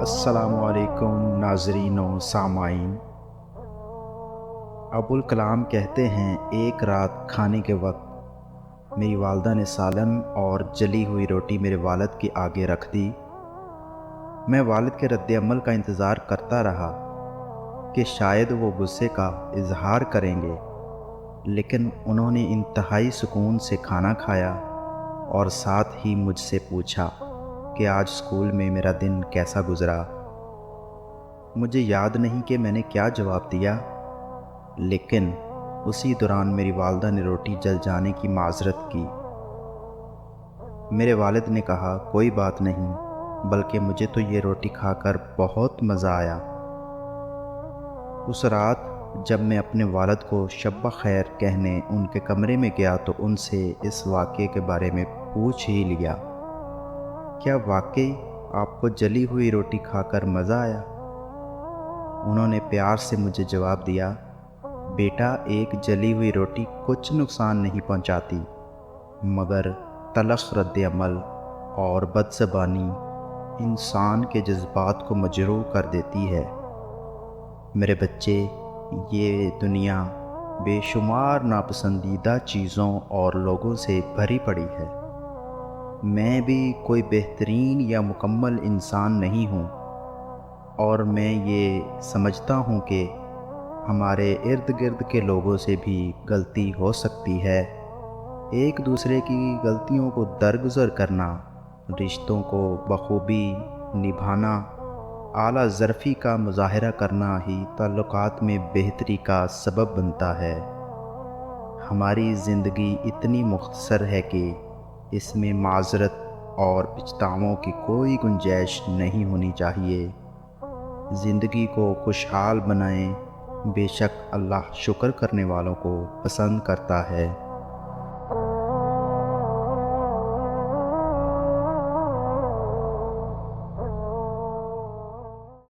السلام علیکم ناظرین و سامعین۔ ابوالکلام کہتے ہیں ایک رات کھانے کے وقت میری والدہ نے سالن اور جلی ہوئی روٹی میرے والد کے آگے رکھ دی۔ میں والد کے رد عمل کا انتظار کرتا رہا کہ شاید وہ غصے کا اظہار کریں گے، لیکن انہوں نے انتہائی سکون سے کھانا کھایا اور ساتھ ہی مجھ سے پوچھا کہ آج اسکول میں میرا دن کیسا گزرا۔ مجھے یاد نہیں کہ میں نے کیا جواب دیا، لیکن اسی دوران میری والدہ نے روٹی جل جانے کی معذرت کی۔ میرے والد نے کہا کوئی بات نہیں، بلکہ مجھے تو یہ روٹی کھا کر بہت مزہ آیا۔ اس رات جب میں اپنے والد کو شب بخیر کہنے ان کے کمرے میں گیا تو ان سے اس واقعے کے بارے میں پوچھ ہی لیا، کیا واقعی آپ کو جلی ہوئی روٹی کھا کر مزہ آیا؟ انہوں نے پیار سے مجھے جواب دیا، بیٹا ایک جلی ہوئی روٹی کچھ نقصان نہیں پہنچاتی، مگر تلخ رد عمل اور بدزبانی انسان کے جذبات کو مجروح کر دیتی ہے۔ میرے بچے، یہ دنیا بے شمار ناپسندیدہ چیزوں اور لوگوں سے بھری پڑی ہے۔ میں بھی کوئی بہترین یا مکمل انسان نہیں ہوں، اور میں یہ سمجھتا ہوں کہ ہمارے ارد گرد کے لوگوں سے بھی غلطی ہو سکتی ہے۔ ایک دوسرے کی غلطیوں کو درگزر کرنا، رشتوں کو بخوبی نبھانا، اعلیٰ ظرفی کا مظاہرہ کرنا ہی تعلقات میں بہتری کا سبب بنتا ہے۔ ہماری زندگی اتنی مختصر ہے کہ اس میں معذرت اور پچھتاووں کی کوئی گنجائش نہیں ہونی چاہیے۔ زندگی کو خوشحال بنائیں، بے شک اللہ شکر کرنے والوں کو پسند کرتا ہے۔